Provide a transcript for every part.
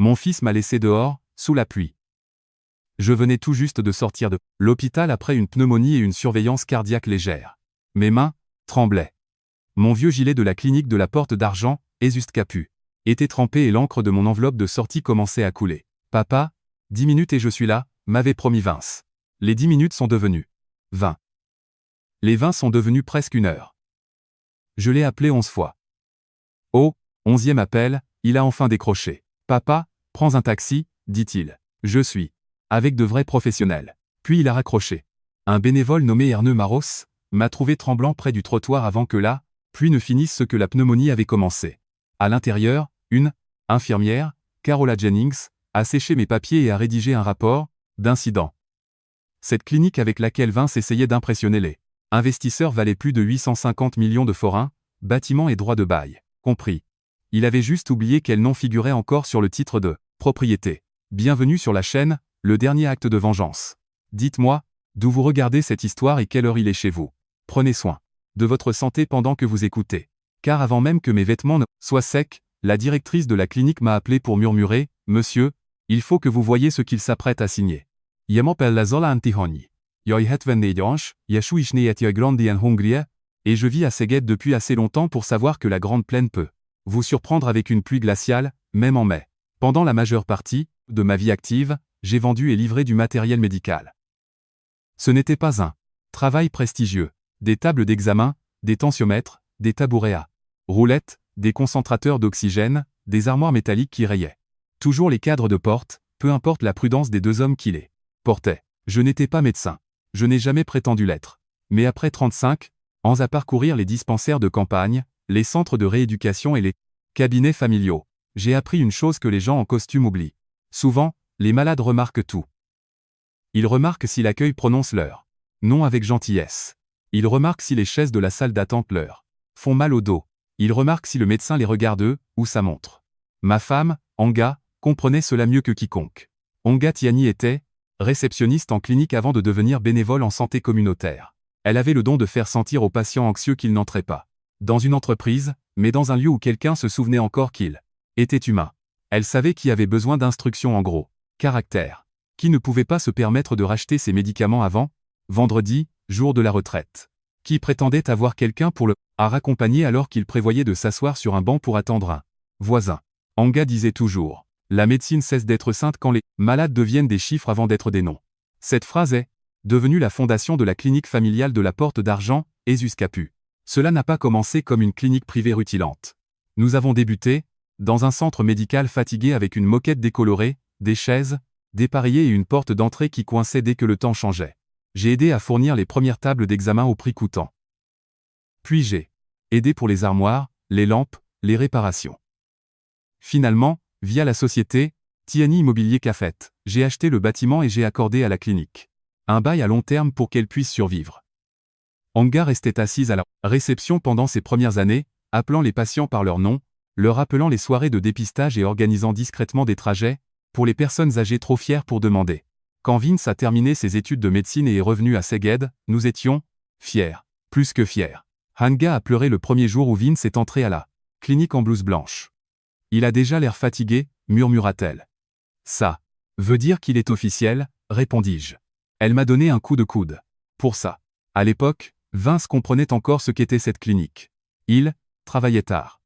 Mon fils m'a laissé dehors, sous la pluie. Je venais tout juste de sortir de l'hôpital après une pneumonie et une surveillance cardiaque légère. Mes mains tremblaient. Mon vieux gilet de la clinique de la Porte d'Argent, Ezust Capu, était trempé et l'encre de mon enveloppe de sortie commençait à couler. Papa, 10 minutes et je suis là, m'avait promis Vince. Les 10 minutes sont devenues 20. Les 20 sont devenus presque 1 heure. Je l'ai appelé 11 fois. Au 11e appel, il a enfin décroché. Papa, prends un taxi, dit-il. Je suis avec de vrais professionnels. Puis il a raccroché. Un bénévole nommé Erneux Maros m'a trouvé tremblant près du trottoir avant que la pluie ne finisse ce que la pneumonie avait commencé. À l'intérieur, une infirmière, Carola Jennings, a séché mes papiers et a rédigé un rapport d'incident. Cette clinique avec laquelle Vince essayait d'impressionner les investisseurs valait plus de 850 millions de forains, bâtiments et droits de bail, compris. Il avait juste oublié quel nom figurait encore sur le titre de propriété. Bienvenue sur la chaîne, le dernier acte de vengeance. Dites-moi, d'où vous regardez cette histoire et quelle heure il est chez vous. Prenez soin de votre santé pendant que vous écoutez. Car avant même que mes vêtements ne soient secs, la directrice de la clinique m'a appelé pour murmurer « Monsieur, il faut que vous voyiez ce qu'il s'apprête à signer. Jamo pella zola antihoni. Joj hetvennégy ans, jesu is néetje grandien hungrie, et je vis à Szeged depuis assez longtemps pour savoir que la Grande Plaine peut vous surprendre avec une pluie glaciale, même en mai. Pendant la majeure partie de ma vie active, j'ai vendu et livré du matériel médical. Ce n'était pas un travail prestigieux. Des tables d'examen, des tensiomètres, des tabourets à roulettes, des concentrateurs d'oxygène, des armoires métalliques qui rayaient. Toujours les cadres de porte, peu importe la prudence des 2 hommes qui les portaient. Je n'étais pas médecin. Je n'ai jamais prétendu l'être. Mais après 35 ans à parcourir les dispensaires de campagne, les centres de rééducation et les cabinets familiaux, j'ai appris une chose que les gens en costume oublient. Souvent, les malades remarquent tout. Ils remarquent si l'accueil prononce leur nom avec gentillesse. Ils remarquent si les chaises de la salle d'attente leur font mal au dos. Ils remarquent si le médecin les regarde eux, ou sa montre. Ma femme, Anga, comprenait cela mieux que quiconque. Anga Tiani était réceptionniste en clinique avant de devenir bénévole en santé communautaire. Elle avait le don de faire sentir aux patients anxieux qu'ils n'entraient pas dans une entreprise, mais dans un lieu où quelqu'un se souvenait encore qu'il était humain. Elle savait qui avait besoin d'instructions en gros caractère, qui ne pouvait pas se permettre de racheter ses médicaments avant vendredi, jour de la retraite, qui prétendait avoir quelqu'un pour le raccompagner alors qu'il prévoyait de s'asseoir sur un banc pour attendre un voisin. Anga disait toujours « La médecine cesse d'être sainte quand les malades deviennent des chiffres avant d'être des noms ». Cette phrase est devenue la fondation de la clinique familiale de la Porte d'Argent, Ezust Capu. Cela n'a pas commencé comme une clinique privée rutilante. Nous avons débuté dans un centre médical fatigué avec une moquette décolorée, des chaises, dépareillées et une porte d'entrée qui coinçait dès que le temps changeait. J'ai aidé à fournir les premières tables d'examen au prix coûtant. Puis j'ai aidé pour les armoires, les lampes, les réparations. Finalement, via la société Tiani Immobilier Cafet, j'ai acheté le bâtiment et j'ai accordé à la clinique un bail à long terme pour qu'elle puisse survivre. Anga restait assise à la réception pendant ses premières années, appelant les patients par leur nom, leur rappelant les soirées de dépistage et organisant discrètement des trajets pour les personnes âgées trop fières pour demander. Quand Vince a terminé ses études de médecine et est revenu à Szeged, nous étions fiers, plus que fiers. Anga a pleuré le premier jour où Vince est entré à la clinique en blouse blanche. Il a déjà l'air fatigué, murmura-t-elle. Ça veut dire qu'il est officiel, répondis-je. Elle m'a donné un coup de coude. Pour ça. À l'époque, Vince comprenait encore ce qu'était cette clinique. Il travaillait tard.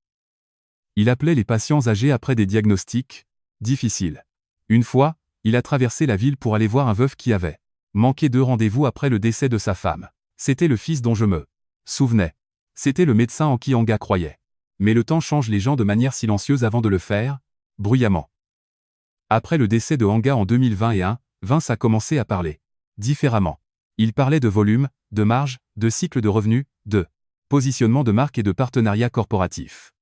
Il appelait les patients âgés après des diagnostics difficiles. Une fois, il a traversé la ville pour aller voir un veuf qui avait manqué 2 rendez-vous après le décès de sa femme. C'était le fils dont je me souvenais. C'était le médecin en qui Anga croyait. Mais le temps change les gens de manière silencieuse avant de le faire, bruyamment. Après le décès de Anga en 2021, Vince a commencé à parler différemment. Il parlait de volume, de marge, de cycle de revenus, de positionnement de marque et de partenariat corporatif.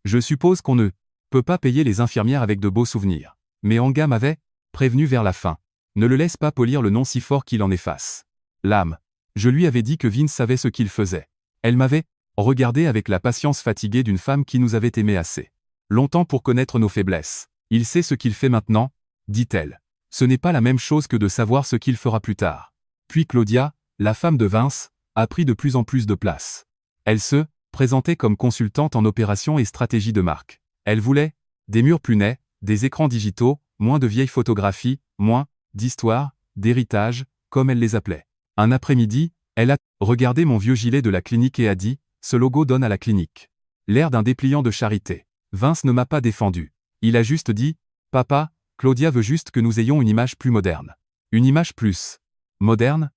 Je suppose qu'on ne peut pas payer les infirmières avec de beaux souvenirs. Mais Anga m'avait prévenu vers la fin. Ne le laisse pas polir le nom si fort qu'il en efface l'âme. Je lui avais dit que Vince savait ce qu'il faisait. Elle m'avait regardé avec la patience fatiguée d'une femme qui nous avait aimés assez longtemps pour connaître nos faiblesses. Il sait ce qu'il fait maintenant, dit-elle. Ce n'est pas la même chose que de savoir ce qu'il fera plus tard. Puis Claudia, la femme de Vince, a pris de plus en plus de place. Elle se présentait comme consultante en opération et stratégie de marque. Elle voulait des murs plus nets, des écrans digitaux, moins de vieilles photographies, moins d'histoires, d'héritage, comme elle les appelait. Un après-midi, elle a regardé mon vieux gilet de la clinique et a dit « Ce logo donne à la clinique l'air d'un dépliant de charité ». Vince ne m'a pas défendu. Il a juste dit « Papa, Claudia veut juste que nous ayons une image plus moderne. » Une image plus moderne?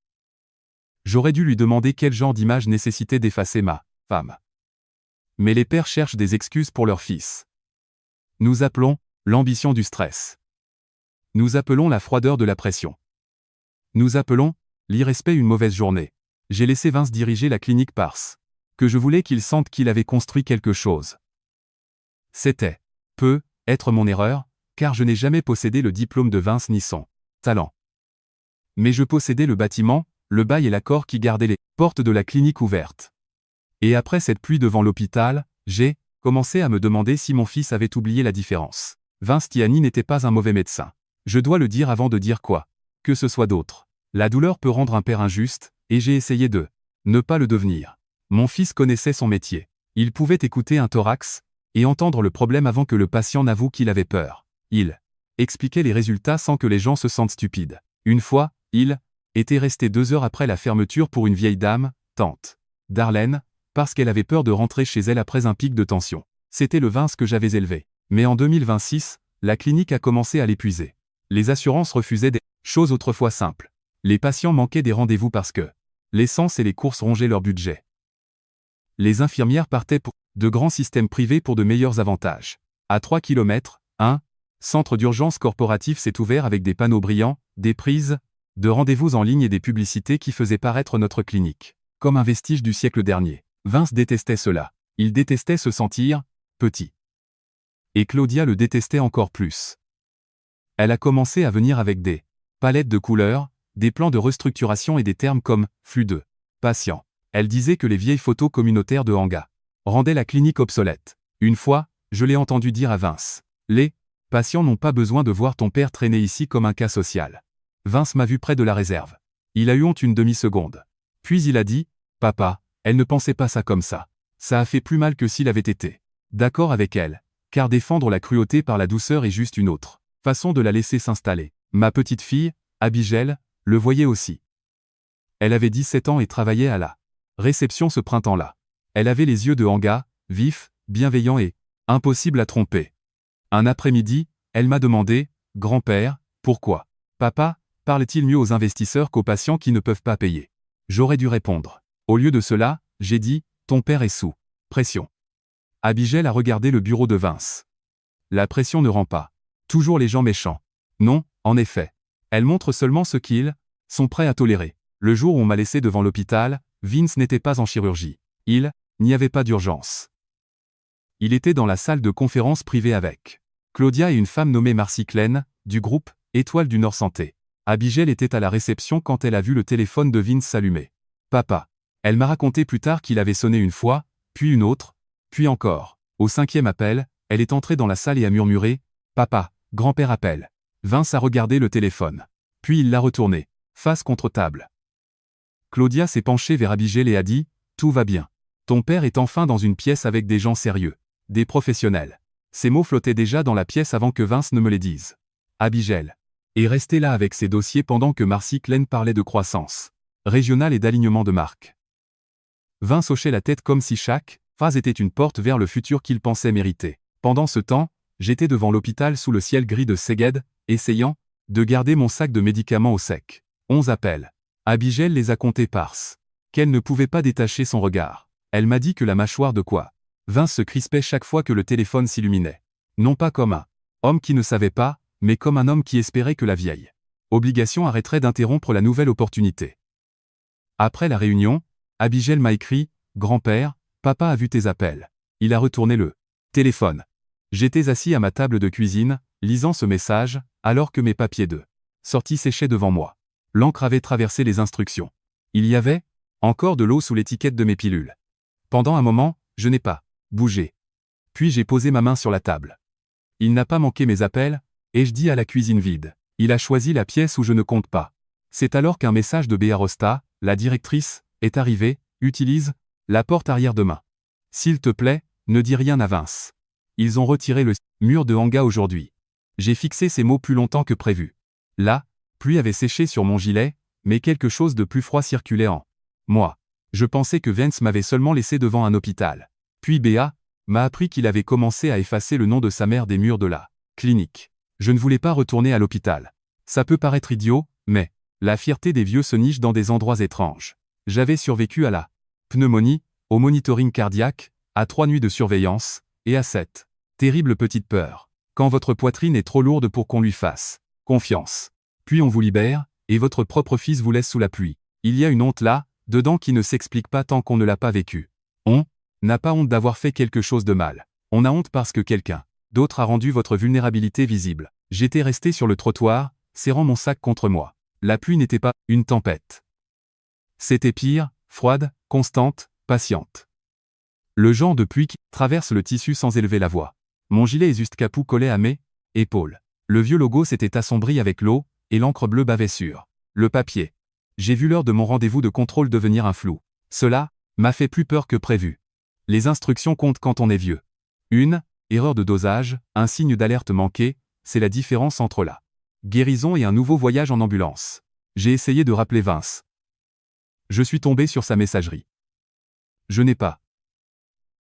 J'aurais dû lui demander quel genre d'image nécessitait d'effacer ma femme. Mais les pères cherchent des excuses pour leur fils. Nous appelons l'ambition du stress. Nous appelons la froideur de la pression. Nous appelons l'irrespect une mauvaise journée. J'ai laissé Vince diriger la clinique parce que je voulais qu'il sente qu'il avait construit quelque chose. C'était être mon erreur, car je n'ai jamais possédé le diplôme de Vince ni son talent. Mais je possédais le bâtiment, le bail et l'accord qui gardaient les portes de la clinique ouvertes. Et après cette pluie devant l'hôpital, j'ai commencé à me demander si mon fils avait oublié la différence. Vince Tiani n'était pas un mauvais médecin. Je dois le dire avant de dire quoi que ce soit d'autre. La douleur peut rendre un père injuste, et j'ai essayé de ne pas le devenir. Mon fils connaissait son métier. Il pouvait écouter un thorax et entendre le problème avant que le patient n'avoue qu'il avait peur. Il expliquait les résultats sans que les gens se sentent stupides. Une fois, il était resté 2 heures après la fermeture pour une vieille dame, tante Darlene, parce qu'elle avait peur de rentrer chez elle après un pic de tension. C'était le Vince que j'avais élevé. Mais en 2026, la clinique a commencé à l'épuiser. Les assurances refusaient des choses autrefois simples. Les patients manquaient des rendez-vous parce que l'essence et les courses rongeaient leur budget. Les infirmières partaient pour de grands systèmes privés pour de meilleurs avantages. À 3 km, un centre d'urgence corporatif s'est ouvert avec des panneaux brillants, des prises de rendez-vous en ligne et des publicités qui faisaient paraître notre clinique comme un vestige du siècle dernier. Vince détestait cela. Il détestait se sentir petit. Et Claudia le détestait encore plus. Elle a commencé à venir avec des palettes de couleurs, des plans de restructuration et des termes comme « flux de patients ». Elle disait que les vieilles photos communautaires de Hanga rendaient la clinique obsolète. Une fois, je l'ai entendu dire à Vince « Les patients n'ont pas besoin de voir ton père traîner ici comme un cas social ». Vince m'a vu près de la réserve. Il a eu honte une demi-seconde. Puis il a dit « Papa, elle ne pensait pas ça comme ça. Ça a fait plus mal que s'il avait été d'accord avec elle, car défendre la cruauté par la douceur est juste une autre façon de la laisser s'installer. Ma petite fille, Abigail, le voyait aussi. Elle avait 17 ans et travaillait à la réception ce printemps-là. Elle avait les yeux de Hanga, vifs, bienveillants et impossibles à tromper. Un après-midi, elle m'a demandé « Grand-père, pourquoi papa parle-t-il mieux aux investisseurs qu'aux patients qui ne peuvent pas payer ?» J'aurais dû répondre. Au lieu de cela, j'ai dit « Ton père est sous pression ». Abigail a regardé le bureau de Vince. La pression ne rend pas toujours les gens méchants. Non, en effet. Elle montre seulement ce qu'ils sont prêts à tolérer. Le jour où on m'a laissé devant l'hôpital, Vince n'était pas en chirurgie. Il n'y avait pas d'urgence. Il était dans la salle de conférence privée avec Claudia et une femme nommée Marcy Klein, du groupe Étoile du Nord Santé. Abigail était à la réception quand elle a vu le téléphone de Vince s'allumer. Papa. Elle m'a raconté plus tard qu'il avait sonné une fois, puis une autre, puis encore. Au 5e appel, elle est entrée dans la salle et a murmuré « Papa, grand-père appelle ». Vince a regardé le téléphone. Puis il l'a retourné, face contre table. Claudia s'est penchée vers Abigail et a dit « Tout va bien. Ton père est enfin dans une pièce avec des gens sérieux, des professionnels ». Ces mots flottaient déjà dans la pièce avant que Vince ne me les dise. Abigail est restée là avec ses dossiers pendant que Marcy Klein parlait de croissance régionale et d'alignement de marque. Vince hochait la tête comme si chaque phrase était une porte vers le futur qu'il pensait mériter. Pendant ce temps, j'étais devant l'hôpital sous le ciel gris de Szeged, essayant de garder mon sac de médicaments au sec. 11 appels. Abigail les a comptés parce qu'elle ne pouvait pas détacher son regard. Elle m'a dit que la mâchoire de quoi Vince se crispait chaque fois que le téléphone s'illuminait. Non pas comme un homme qui ne savait pas, mais comme un homme qui espérait que la vieille obligation arrêterait d'interrompre la nouvelle opportunité. Après la réunion, Abigail m'a écrit « Grand-père, papa a vu tes appels ». Il a retourné le téléphone. J'étais assis à ma table de cuisine, lisant ce message, alors que mes papiers de sortie séchaient devant moi. L'encre avait traversé les instructions. Il y avait encore de l'eau sous l'étiquette de mes pilules. Pendant un moment, je n'ai pas bougé. Puis j'ai posé ma main sur la table. Il n'a pas manqué mes appels, ai-je dit à la cuisine vide. Il a choisi la pièce où je ne compte pas. C'est alors qu'un message de Béa Rosta, la directrice, est arrivé, utilise la porte arrière demain. S'il te plaît, ne dis rien à Vince. Ils ont retiré le mur de Hanga aujourd'hui. J'ai fixé ces mots plus longtemps que prévu. La pluie avait séché sur mon gilet, mais quelque chose de plus froid circulait en moi. Je pensais que Vance m'avait seulement laissé devant un hôpital. Puis Béa m'a appris qu'il avait commencé à effacer le nom de sa mère des murs de la clinique. Je ne voulais pas retourner à l'hôpital. Ça peut paraître idiot, mais la fierté des vieux se niche dans des endroits étranges. J'avais survécu à la pneumonie, au monitoring cardiaque, à 3 nuits de surveillance, et à cette terrible petite peur. Quand votre poitrine est trop lourde pour qu'on lui fasse confiance. Puis on vous libère, et votre propre fils vous laisse sous la pluie. Il y a une honte là, dedans qui ne s'explique pas tant qu'on ne l'a pas vécu. On n'a pas honte d'avoir fait quelque chose de mal. On a honte parce que quelqu'un d'autre a rendu votre vulnérabilité visible. J'étais resté sur le trottoir, serrant mon sac contre moi. La pluie n'était pas une tempête. C'était pire, froide, constante, patiente. Le genre de pluie qui traverse le tissu sans élever la voix. Mon gilet et juste capou collait à mes épaules. Le vieux logo s'était assombri avec l'eau, et l'encre bleue bavait sur le papier. J'ai vu l'heure de mon rendez-vous de contrôle devenir un flou. Cela m'a fait plus peur que prévu. Les instructions comptent quand on est vieux. Une erreur de dosage, un signe d'alerte manqué, c'est la différence entre la guérison et un nouveau voyage en ambulance. J'ai essayé de rappeler Vince. Je suis tombé sur sa messagerie. Je n'ai pas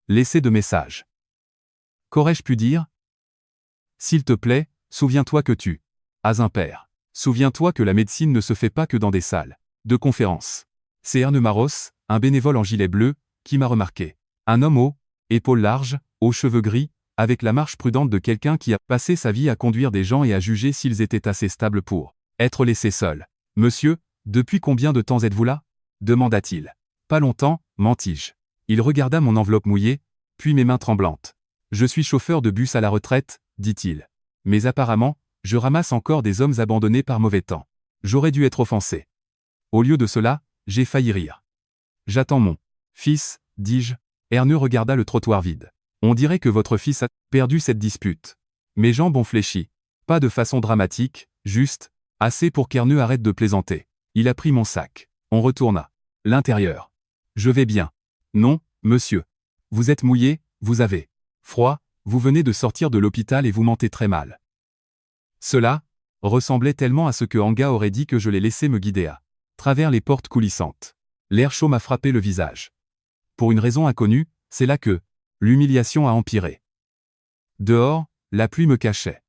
laissé de message. Qu'aurais-je pu dire? S'il te plaît, souviens-toi que tu as un père. Souviens-toi que la médecine ne se fait pas que dans des salles de conférences. C'est Erne Maros, un bénévole en gilet bleu, qui m'a remarqué. Un homme aux épaules larges, aux cheveux gris, avec la marche prudente de quelqu'un qui a passé sa vie à conduire des gens et à juger s'ils étaient assez stables pour être laissés seuls. Monsieur, depuis combien de temps êtes-vous là? Demanda-t-il. Pas longtemps, mentis-je. Il regarda mon enveloppe mouillée, puis mes mains tremblantes. Je suis chauffeur de bus à la retraite, dit-il. Mais apparemment, je ramasse encore des hommes abandonnés par mauvais temps. J'aurais dû être offensé. Au lieu de cela, j'ai failli rire. J'attends mon fils, dis-je. Erne regarda le trottoir vide. On dirait que votre fils a perdu cette dispute. Mes jambes ont fléchi. Pas de façon dramatique, juste, assez pour qu'Erne arrête de plaisanter. Il a pris mon sac. On retourna. L'intérieur. Je vais bien. Non, monsieur. Vous êtes mouillé, vous avez froid, vous venez de sortir de l'hôpital et vous mentez très mal. Cela ressemblait tellement à ce que Anga aurait dit que je l'ai laissé me guider à travers les portes coulissantes. L'air chaud m'a frappé le visage. Pour une raison inconnue, c'est là que l'humiliation a empiré. Dehors, la pluie me cachait.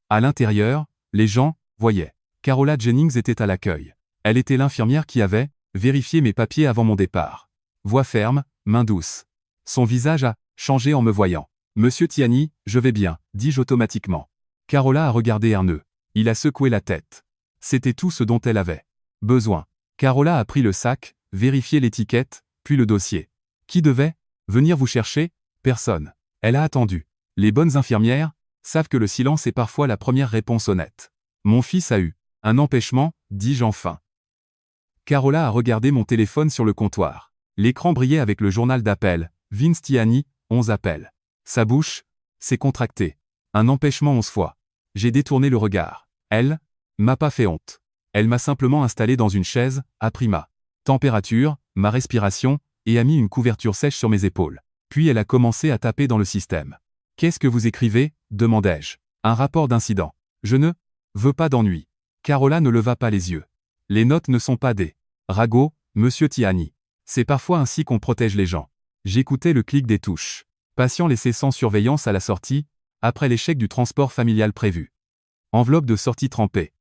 À l'intérieur, les gens voyaient. Carola Jennings était à l'accueil. Elle était l'infirmière qui avait vérifié mes papiers avant mon départ. Voix ferme, main douce. Son visage a changé en me voyant. Monsieur Tiani, je vais bien, dis-je automatiquement. Carola a regardé Erne. Il a secoué la tête. C'était tout ce dont elle avait besoin. Carola a pris le sac, vérifié l'étiquette, puis le dossier. Qui devait venir vous chercher? Personne. Elle a attendu. Les bonnes infirmières savent que le silence est parfois la première réponse honnête. Mon fils a eu un empêchement, dis-je enfin. Carola a regardé mon téléphone sur le comptoir. L'écran brillait avec le journal d'appel. Vince Tiani, 11 appels. Sa bouche s'est contractée. Un empêchement 11 fois. J'ai détourné le regard. Elle m'a pas fait honte. Elle m'a simplement installé dans une chaise, a pris ma température, ma respiration, et a mis une couverture sèche sur mes épaules. Puis elle a commencé à taper dans le système. Qu'est-ce que vous écrivez? Demandai-je. Un rapport d'incident. Je ne veux pas d'ennui. Carola ne leva pas les yeux. Les notes ne sont pas des ragots, monsieur Tiani. C'est parfois ainsi qu'on protège les gens. J'écoutais le clic des touches. Patient laissé sans surveillance à la sortie, après l'échec du transport familial prévu. Enveloppe de sortie trempée.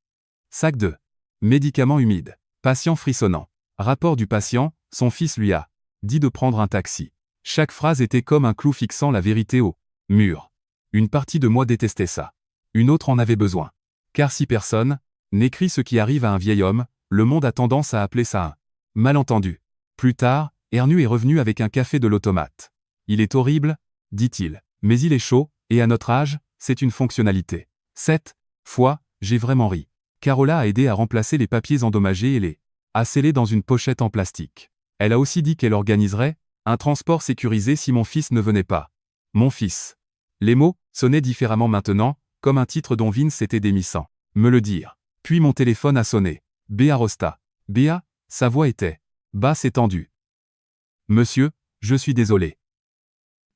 Sac de médicaments humides. Patient frissonnant. Rapport du patient, son fils lui a dit de prendre un taxi. Chaque phrase était comme un clou fixant la vérité au mur. Une partie de moi détestait ça. Une autre en avait besoin. Car si personne n'écrit ce qui arrive à un vieil homme, le monde a tendance à appeler ça un malentendu. Plus tard, Erne est revenu avec un café de l'automate. Il est horrible, dit-il, mais il est chaud, et à notre âge, c'est une fonctionnalité. Cette fois, j'ai vraiment ri. Carola a aidé à remplacer les papiers endommagés et les a scellés dans une pochette en plastique. Elle a aussi dit qu'elle organiserait un transport sécurisé si mon fils ne venait pas. Mon fils. Les mots sonnaient différemment maintenant, comme un titre dont Vince s'était démis sans me le dire. Puis mon téléphone a sonné. Béa Rosta. Béa, sa voix était basse et tendue. Monsieur, je suis désolé.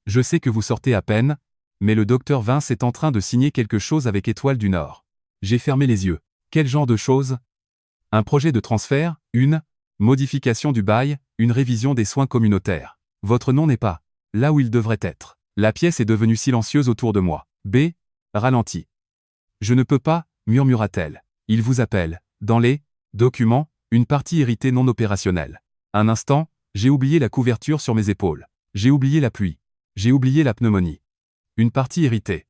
Je sais que vous sortez à peine, Mais le docteur Vince est en train de signer quelque chose avec Étoile du Nord. J'ai fermé les yeux. Quel genre de chose? Un projet de transfert, une modification du bail, une révision des soins communautaires. Votre nom n'est pas là où il devrait être. La pièce est devenue silencieuse autour de moi. B. Ralentit. Je ne peux pas, murmura-t-elle. Il vous appelle. Dans les documents, une partie irritée non opérationnelle. Un instant, j'ai oublié la couverture sur mes épaules. J'ai oublié la pluie. J'ai oublié la pneumonie. Une partie irritée.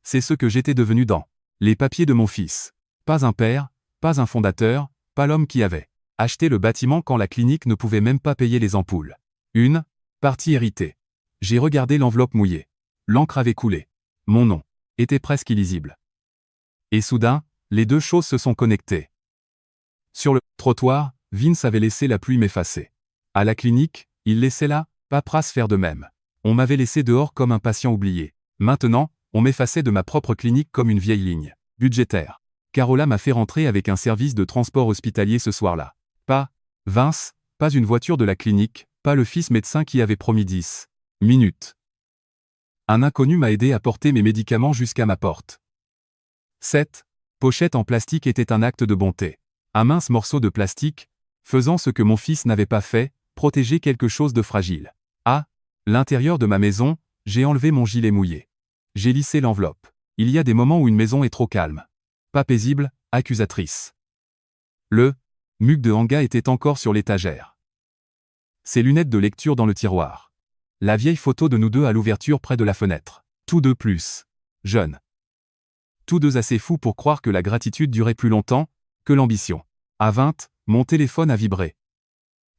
C'est ce que j'étais devenu dans les papiers de mon fils. Pas un père, pas un fondateur, pas l'homme qui avait acheté le bâtiment quand la clinique ne pouvait même pas payer les ampoules. Une partie irritée. J'ai regardé l'enveloppe mouillée. L'encre avait coulé. Mon nom était presque illisible. Et soudain, les deux choses se sont connectées. Sur le trottoir, Vince avait laissé la pluie m'effacer. À la clinique, il laissait la paperasse faire de même. On m'avait laissé dehors comme un patient oublié. Maintenant, on m'effaçait de ma propre clinique comme une vieille ligne budgétaire. Carola m'a fait rentrer avec un service de transport hospitalier ce soir-là. Pas Vince, pas une voiture de la clinique, pas le fils médecin qui avait promis 10 minutes. Un inconnu m'a aidé à porter mes médicaments jusqu'à ma porte. Cette pochette en plastique était un acte de bonté. Un mince morceau de plastique, faisant ce que mon fils n'avait pas fait, protéger quelque chose de fragile. À l'intérieur de ma maison, j'ai enlevé mon gilet mouillé. J'ai lissé l'enveloppe. Il y a des moments où une maison est trop calme. Pas paisible, accusatrice. Le mug de Hanga était encore sur l'étagère. Ses lunettes de lecture dans le tiroir. La vieille photo de nous deux à l'ouverture près de la fenêtre. Tous deux plus jeunes. Tous deux assez fous pour croire que la gratitude durait plus longtemps que l'ambition. À 20, mon téléphone a vibré.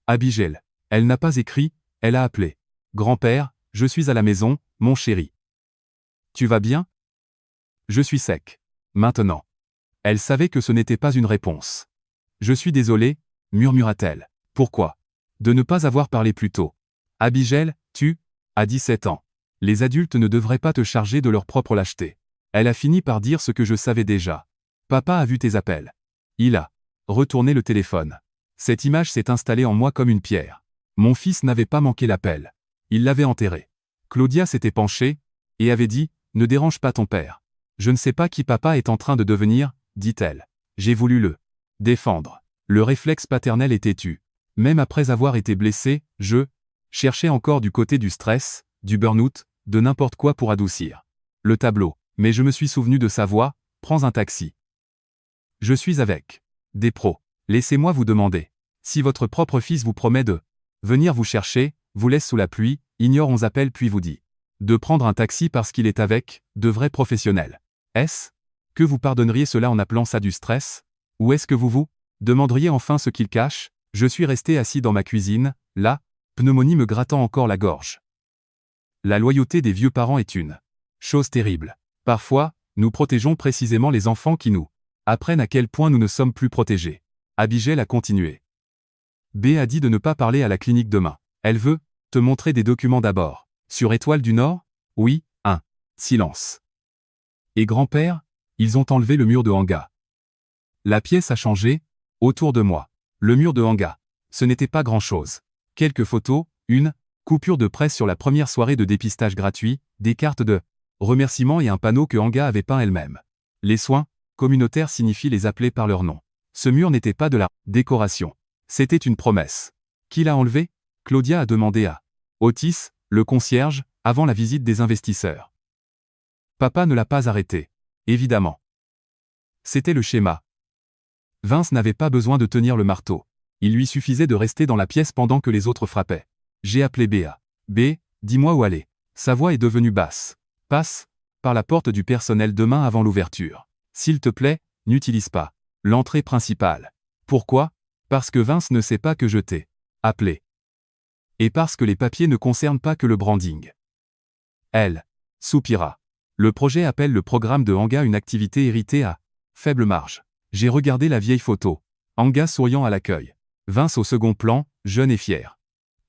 Abigail. Elle n'a pas écrit, elle a appelé. Grand-père, je suis à la maison, mon chéri. Tu vas bien? Je suis sec. Maintenant. Elle savait que ce n'était pas une réponse. Je suis désolé, murmura-t-elle. Pourquoi? De ne pas avoir parlé plus tôt. Abigail, tu as 17 ans. Les adultes ne devraient pas te charger de leur propre lâcheté. Elle a fini par dire ce que je savais déjà. Papa a vu tes appels. Il a retourné le téléphone. Cette image s'est installée en moi comme une pierre. Mon fils n'avait pas manqué l'appel. Il l'avait enterré. Claudia s'était penchée et avait dit « Ne dérange pas ton père. Je ne sais pas qui papa est en train de devenir, dit-elle. J'ai voulu le défendre. Le réflexe paternel était têtu. Même après avoir été blessé, je cherchais encore du côté du stress, du burn-out, de n'importe quoi pour adoucir le tableau. Mais je me suis souvenu de sa voix, prends un taxi. Je suis avec des pros. Laissez-moi vous demander. Si votre propre fils vous promet de venir vous chercher, vous laisse sous la pluie, ignore 11 appels puis vous dit de prendre un taxi parce qu'il est avec de vrais professionnels. Est-ce que vous pardonneriez cela en appelant ça du stress? Ou est-ce que vous demanderiez enfin ce qu'il cache? Je suis resté assis dans ma cuisine, la pneumonie me grattant encore la gorge. La loyauté des vieux parents est une chose terrible. Parfois, nous protégeons précisément les enfants qui nous apprennent à quel point nous ne sommes plus protégés. Abigail a continué. B a dit de ne pas parler à la clinique demain. Elle veut te montrer des documents d'abord. Sur Étoile du Nord? Oui, un silence. Et grand-père? Ils ont enlevé le mur de Hanga. La pièce a changé, autour de moi. Le mur de Hanga. Ce n'était pas grand-chose. Quelques photos, une coupure de presse sur la première soirée de dépistage gratuit, des cartes de remerciements et un panneau que Hanga avait peint elle-même. Les soins communautaires signifient les appeler par leur nom. Ce mur n'était pas de la décoration. C'était une promesse. Qui l'a enlevé? Claudia a demandé à Otis, le concierge, avant la visite des investisseurs. Papa ne l'a pas arrêté. Évidemment. C'était le schéma. Vince n'avait pas besoin de tenir le marteau. Il lui suffisait de rester dans la pièce pendant que les autres frappaient. J'ai appelé Béa. B, dis-moi où aller. Sa voix est devenue basse. Passe par la porte du personnel demain avant l'ouverture. S'il te plaît, n'utilise pas l'entrée principale. Pourquoi? Parce que Vince ne sait pas que je t'ai appelé. Et parce que les papiers ne concernent pas que le branding. Elle soupira. Le projet appelle le programme de Hanga une activité héritée à faible marge. J'ai regardé la vieille photo. Hanga souriant à l'accueil. Vince au second plan, jeune et fier.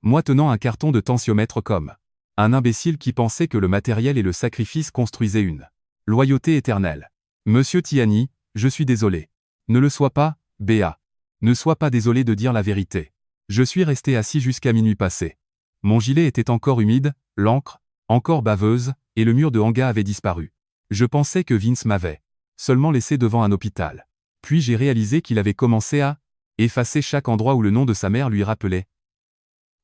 Moi tenant un carton de tensiomètre comme un imbécile qui pensait que le matériel et le sacrifice construisaient une loyauté éternelle. Monsieur Tiani, je suis désolé. Ne le sois pas, Béa. Ne sois pas désolé de dire la vérité. Je suis resté assis jusqu'à minuit passé. Mon gilet était encore humide, l'encre encore baveuse, et le mur de hanga avait disparu. Je pensais que Vince m'avait seulement laissé devant un hôpital. Puis j'ai réalisé qu'il avait commencé à effacer chaque endroit où le nom de sa mère lui rappelait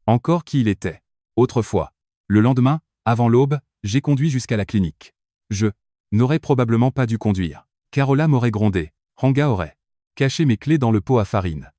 encore qui il était. Autrefois. Le lendemain, avant l'aube, j'ai conduit jusqu'à la clinique. Je n'aurais probablement pas dû conduire. Carola m'aurait grondé. Hanga aurait caché mes clés dans le pot à farine.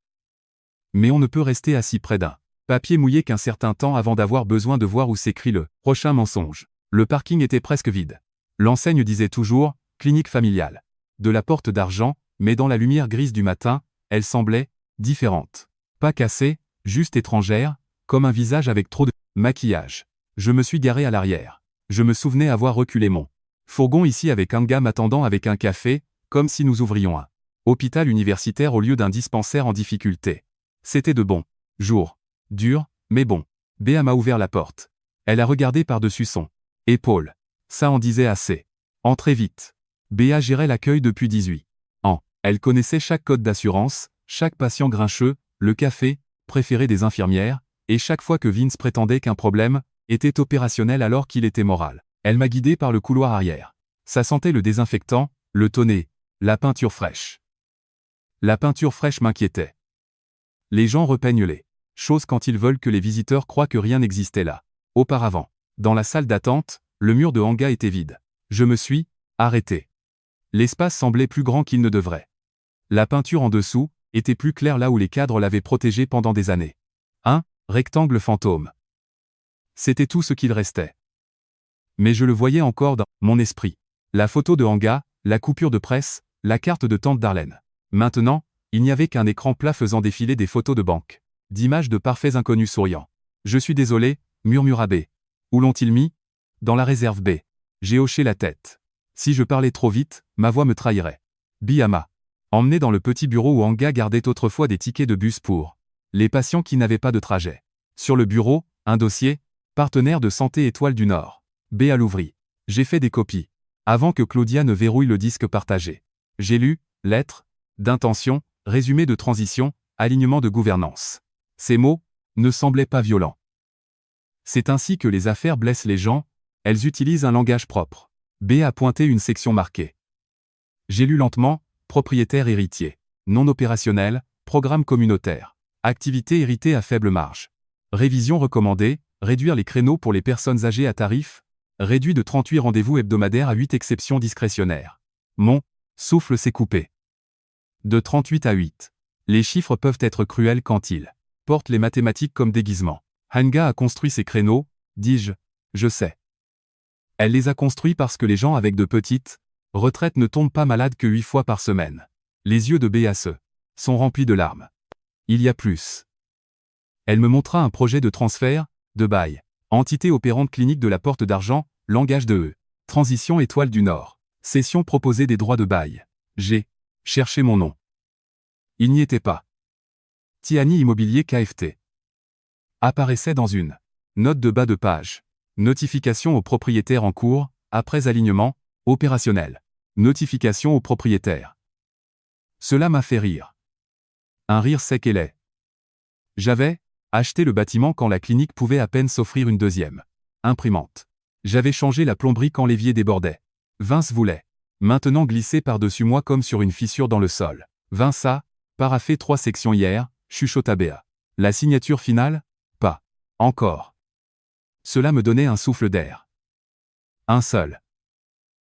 Mais on ne peut rester assis près d'un papier mouillé qu'un certain temps avant d'avoir besoin de voir où s'écrit le prochain mensonge. Le parking était presque vide. L'enseigne disait toujours « clinique familiale ». De la porte d'argent, mais dans la lumière grise du matin, elle semblait différente. Pas cassée, juste étrangère, comme un visage avec trop de maquillage. Je me suis garé à l'arrière. Je me souvenais avoir reculé mon fourgon ici avec un gars m'attendant avec un café, comme si nous ouvrions un hôpital universitaire au lieu d'un dispensaire en difficulté. C'était de bons jours. Dur, mais bon. Béa m'a ouvert la porte. Elle a regardé par-dessus son épaule. Ça en disait assez. Entrez vite. Béa gérait l'accueil depuis 18 ans. Elle connaissait chaque code d'assurance, chaque patient grincheux, le café préféré des infirmières, et chaque fois que Vince prétendait qu'un problème était opérationnel alors qu'il était moral. Elle m'a guidé par le couloir arrière. Ça sentait le désinfectant, le tonnet, la peinture fraîche. La peinture fraîche m'inquiétait. Les gens repeignent les choses quand ils veulent que les visiteurs croient que rien n'existait là. Auparavant, dans la salle d'attente, le mur de hanga était vide. Je me suis arrêté. L'espace semblait plus grand qu'il ne devrait. La peinture en dessous était plus claire là où les cadres l'avaient protégée pendant des années. Un rectangle fantôme. C'était tout ce qu'il restait. Mais je le voyais encore dans mon esprit. La photo de hanga, la coupure de presse, la carte de tante Darlene. Maintenant, il n'y avait qu'un écran plat faisant défiler des photos de banque. D'images de parfaits inconnus souriants. Je suis désolé, murmura B. Où l'ont-ils mis? Dans la réserve B. J'ai hoché la tête. Si je parlais trop vite, ma voix me trahirait. Biyama. Emmené dans le petit bureau où hanga gardait autrefois des tickets de bus pour les patients qui n'avaient pas de trajet. Sur le bureau, un dossier, partenaire de santé Étoile du Nord. Béa l'ouvrit. J'ai fait des copies. Avant que Claudia ne verrouille le disque partagé. J'ai lu, lettres, d'intention, résumé de transition, alignement de gouvernance. Ces mots ne semblaient pas violents. C'est ainsi que les affaires blessent les gens, elles utilisent un langage propre. B a pointé une section marquée. J'ai lu lentement, propriétaire héritier, non opérationnel, programme communautaire, activité héritée à faible marge. Révision recommandée, réduire les créneaux pour les personnes âgées à tarif, réduit de 38 rendez-vous hebdomadaires à 8 exceptions discrétionnaires. Mon souffle s'est coupé. De 38 à 8. Les chiffres peuvent être cruels quand ils portent les mathématiques comme déguisement. Hanga a construit ces créneaux, dis-je, je sais. Elle les a construits parce que les gens avec de petites retraites ne tombent pas malades que 8 fois par semaine. Les yeux de B.A.S. sont remplis de larmes. Il y a plus. Elle me montra un projet de transfert, de bail. Entité opérante clinique de la Porte d'Argent, langage de E. Transition Étoile du Nord. Cession proposée des droits de bail. J'ai cherché mon nom. Il n'y était pas. Tiani Immobilier KFT. Apparaissait dans une note de bas de page. Notification aux propriétaires en cours, après alignement, opérationnel. Notification aux propriétaires. Cela m'a fait rire. Un rire sec et laid. J'avais acheté le bâtiment quand la clinique pouvait à peine s'offrir une deuxième imprimante. J'avais changé la plomberie quand l'évier débordait. Vince voulait maintenant glisser par-dessus moi comme sur une fissure dans le sol. Vince a paraffé 3 sections hier, chuchota Béa. La signature finale? Pas encore. Cela me donnait un souffle d'air. Un seul.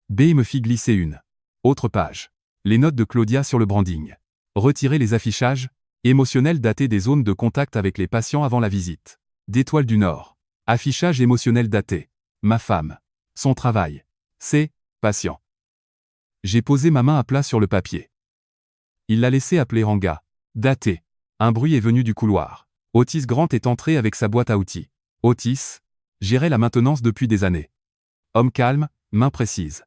B me fit glisser une autre page. Les notes de Claudia sur le branding. Retirer les affichages émotionnels datés des zones de contact avec les patients avant la visite. D'Étoile du Nord. Affichage émotionnel daté. Ma femme. Son travail. Ses patients. J'ai posé ma main à plat sur le papier. Il l'a laissé appeler hanga. Daté. Un bruit est venu du couloir. Otis Grant est entré avec sa boîte à outils. Otis gérait la maintenance depuis des années. Homme calme, main précise.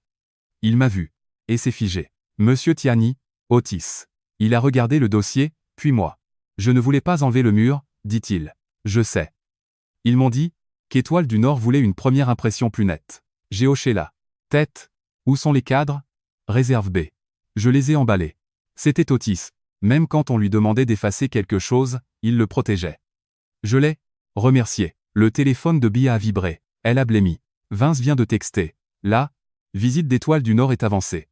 Il m'a vu. Et s'est figé. Monsieur Tiani, Otis. Il a regardé le dossier, puis moi. Je ne voulais pas enlever le mur, dit-il. Je sais. Ils m'ont dit qu'Étoile du Nord voulait une première impression plus nette. J'ai hoché la tête. Où sont les cadres? Réserve B. Je les ai emballés. C'était Otis. Même quand on lui demandait d'effacer quelque chose, il le protégeait. Je l'ai remercié. Le téléphone de Bia a vibré. Elle a blêmi. Vince vient de texter. La visite d'Étoile du Nord est avancée.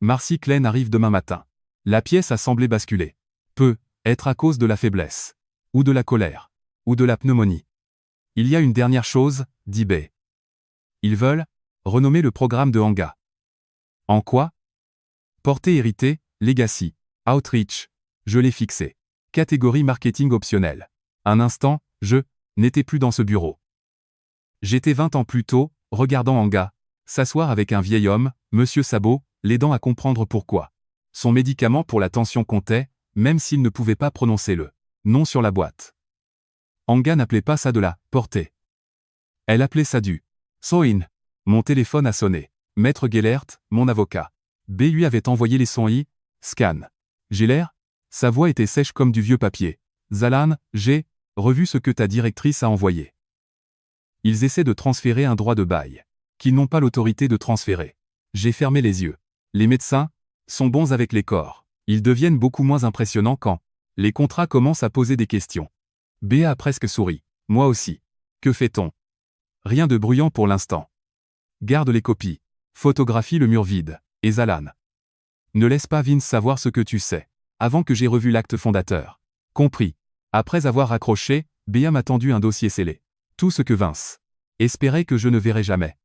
Marcy Klein arrive demain matin. La pièce a semblé basculer. Peut être à cause de la faiblesse. Ou de la colère. Ou de la pneumonie. Il y a une dernière chose, dit B. Ils veulent renommer le programme de Hanga. En quoi? Portée héritée, Legacy, Outreach. Je l'ai fixé. Catégorie marketing optionnelle. Un instant, je n'étais plus dans ce bureau. J'étais 20 ans plus tôt, regardant Hanga s'asseoir avec un vieil homme, Monsieur Sabot, l'aidant à comprendre pourquoi. Son médicament pour la tension comptait, même s'il ne pouvait pas prononcer le nom sur la boîte. Hanga n'appelait pas ça de la portée. Elle appelait ça du soin. Mon téléphone a sonné. Maître Gellert, mon avocat. B lui avait envoyé les sons scan. J'ai l'air? Sa voix était sèche comme du vieux papier. Zalan, j'ai revu ce que ta directrice a envoyé. Ils essaient de transférer un droit de bail, qu'ils n'ont pas l'autorité de transférer. J'ai fermé les yeux. Les médecins sont bons avec les corps. Ils deviennent beaucoup moins impressionnants quand les contrats commencent à poser des questions. B a presque souri. Moi aussi. Que fait-on? Rien de bruyant pour l'instant. Garde les copies. Photographie le mur vide. Et Zalan. Ne laisse pas Vince savoir ce que tu sais. Avant que j'ai revu l'acte fondateur. Compris. Après avoir raccroché, B m'a tendu un dossier scellé. Tout ce que Vince espérait que je ne verrais jamais.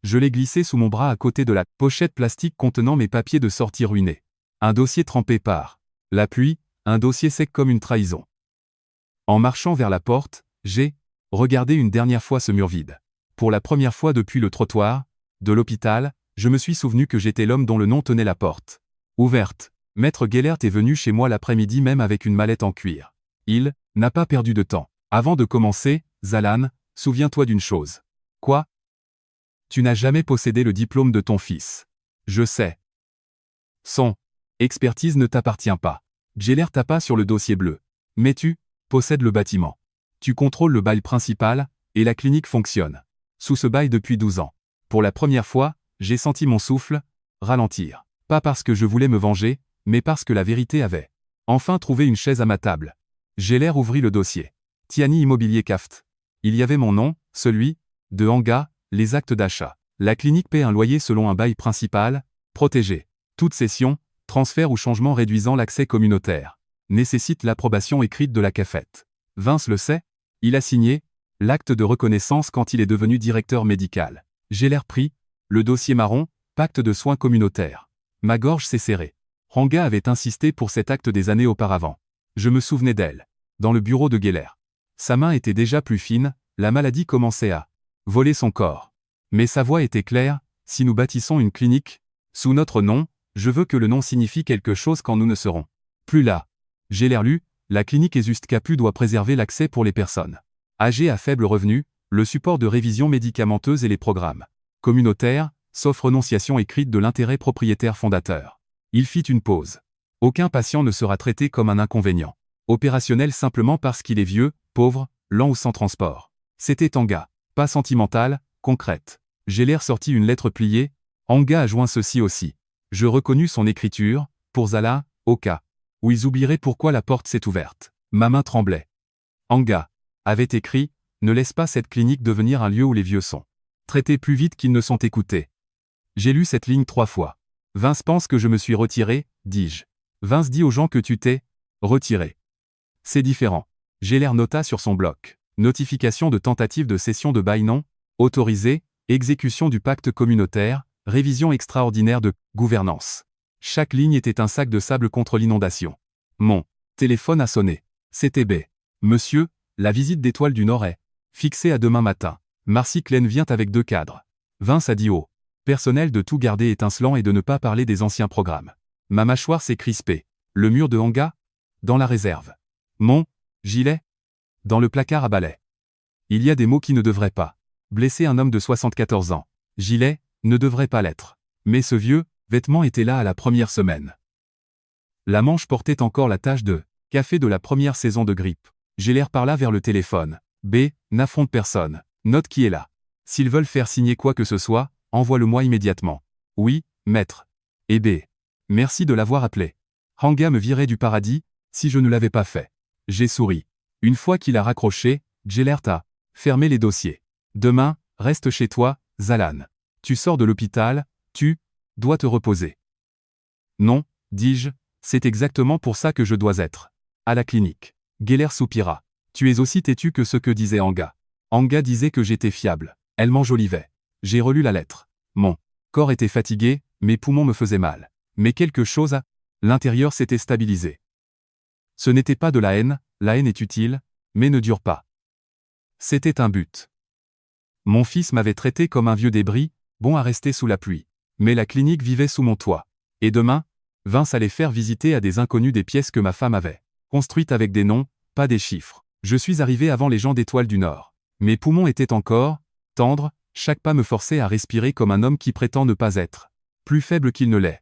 Je l'ai glissé sous mon bras à côté de la pochette plastique contenant mes papiers de sortie ruinés. Un dossier trempé par la pluie, un dossier sec comme une trahison. En marchant vers la porte, j'ai regardé une dernière fois ce mur vide. Pour la première fois depuis le trottoir de l'hôpital, je me suis souvenu que j'étais l'homme dont le nom tenait la porte ouverte. Maître Gellert est venu chez moi l'après-midi même avec une mallette en cuir. Il n'a pas perdu de temps. Avant de commencer, Zalan, souviens-toi d'une chose. Quoi? Tu n'as jamais possédé le diplôme de ton fils. Je sais. Son expertise ne t'appartient pas. Gellert t'a pas sur le dossier bleu. Mais tu possèdes le bâtiment. Tu contrôles le bail principal, et la clinique fonctionne. Sous ce bail depuis 12 ans. Pour la première fois, j'ai senti mon souffle ralentir. Pas parce que je voulais me venger, mais parce que la vérité avait enfin trouvé une chaise à ma table. Gellert ouvrit le dossier. Tiani Immobilier Caft. Il y avait mon nom, celui de Hanga, les actes d'achat. La clinique paie un loyer selon un bail principal, protégé. Toute cession, transfert ou changement réduisant l'accès communautaire nécessite l'approbation écrite de la CAFET. Vince le sait, il a signé l'acte de reconnaissance quand il est devenu directeur médical. J'ai l'air pris, le dossier marron, pacte de soins communautaires. Ma gorge s'est serrée. Hanga avait insisté pour cet acte des années auparavant. Je me souvenais d'elle. Dans le bureau de Gellert. Sa main était déjà plus fine, la maladie commençait à voler son corps. Mais sa voix était claire, si nous bâtissons une clinique, sous notre nom, je veux que le nom signifie quelque chose quand nous ne serons plus là. Gellert lu, la clinique Esus Capu doit préserver l'accès pour les personnes âgées à faible revenu, le support de révision médicamenteuse et les programmes communautaires, sauf renonciation écrite de l'intérêt propriétaire fondateur. Il fit une pause. Aucun patient ne sera traité comme un inconvénient opérationnel simplement parce qu'il est vieux, pauvre, lent ou sans transport. C'était Hanga. Pas sentimentale, concrète. Gellert sortit une lettre pliée. Hanga a joint ceci aussi. Je reconnus son écriture, pour Zala, au cas où ils oublieraient pourquoi la porte s'est ouverte. Ma main tremblait. Hanga avait écrit, ne laisse pas cette clinique devenir un lieu où les vieux sont traités plus vite qu'ils ne sont écoutés. J'ai lu cette ligne 3 fois. Vince pense que je me suis retiré, dis-je. Vince dit aux gens que tu t'es retiré. C'est différent. Gellert nota sur son bloc. Notification de tentative de cession de bail non autorisée, exécution du pacte communautaire, révision extraordinaire de gouvernance. Chaque ligne était un sac de sable contre l'inondation. Mon téléphone a sonné. C'était B. Monsieur, la visite d'Étoile du Nord est fixée à demain matin. Marcy Klein vient avec 2 cadres. Vince a dit au personnel de tout garder étincelant et de ne pas parler des anciens programmes. Ma mâchoire s'est crispée. Le mur de Hanga? Dans la réserve. Mon gilet? Dans le placard à balai. Il y a des mots qui ne devraient pas blesser un homme de 74 ans. Gilet ne devrait pas l'être. Mais ce vieux vêtement était là à la première semaine. La manche portait encore la tache de café de la première saison de grippe. Gellert parla vers le téléphone. B. N'affronte personne. Note qui est là. S'ils veulent faire signer quoi que ce soit, envoie-le-moi immédiatement. Oui, maître. Et B. Merci de l'avoir appelé. Hanga me virait du paradis, si je ne l'avais pas fait. J'ai souri. Une fois qu'il a raccroché, Gellert a fermé les dossiers. Demain, Reste chez toi, Zalan. Tu sors de l'hôpital, tu dois te reposer. Non, dis-je, c'est exactement pour ça que je dois être à la clinique. Geller soupira. Tu es aussi têtu que ce que disait Anga. Anga disait que j'étais fiable. Elle m'enjolivait. J'ai relu la lettre. Mon corps était fatigué, mes poumons me faisaient mal. Mais quelque chose à l'intérieur s'était stabilisé. Ce n'était pas de la haine est utile, mais ne dure pas. C'était un but. Mon fils m'avait traité comme un vieux débris, bon à rester sous la pluie. Mais la clinique vivait sous mon toit. Et demain, Vince allait faire visiter à des inconnus des pièces que ma femme avait construites avec des noms, pas des chiffres. Je suis arrivé avant les gens d'Étoile du Nord. Mes poumons étaient encore tendres, chaque pas me forçait à respirer comme un homme qui prétend ne pas être plus faible qu'il ne l'est.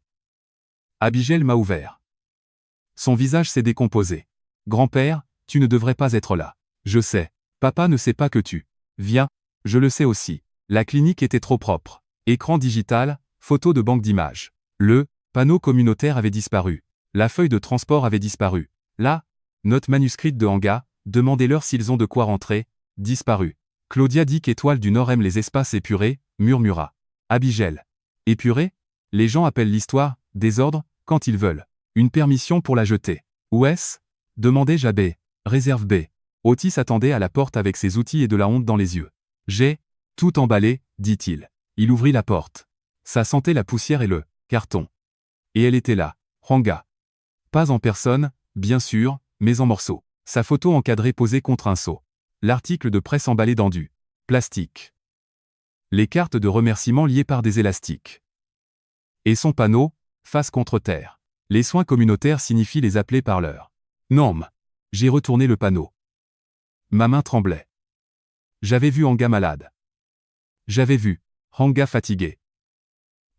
Abigail m'a ouvert. Son visage s'est décomposé. Grand-père, tu ne devrais pas être là. Je sais. Papa ne sait pas que tu viens. Je le sais aussi. La clinique était trop propre. Écran digital, photo de banque d'images. Le panneau communautaire avait disparu. La feuille de transport avait disparu. La note manuscrite de Anga, demandez-leur s'ils ont de quoi rentrer, disparu. Claudia dit qu'Étoile du Nord aime les espaces épurés, murmura Abigail. Épuré? Les gens appellent l'histoire désordre quand ils veulent une permission pour la jeter. Où est-ce? Demandai-je à B. Réserve B. Otis attendait à la porte avec ses outils et de la honte dans les yeux. J'ai tout emballé, dit-il. Il ouvrit la porte. Ça sentait la poussière et le carton. Et elle était là, Anga. Pas en personne, bien sûr, mais en morceaux. Sa photo encadrée posée contre un seau. L'article de presse emballé dans du plastique. Les cartes de remerciement liées par des élastiques. Et son panneau, face contre terre. Les soins communautaires signifient les appeler par leur nom. J'ai retourné le panneau. Ma main tremblait. J'avais vu Anga malade. J'avais vu Anga fatigué.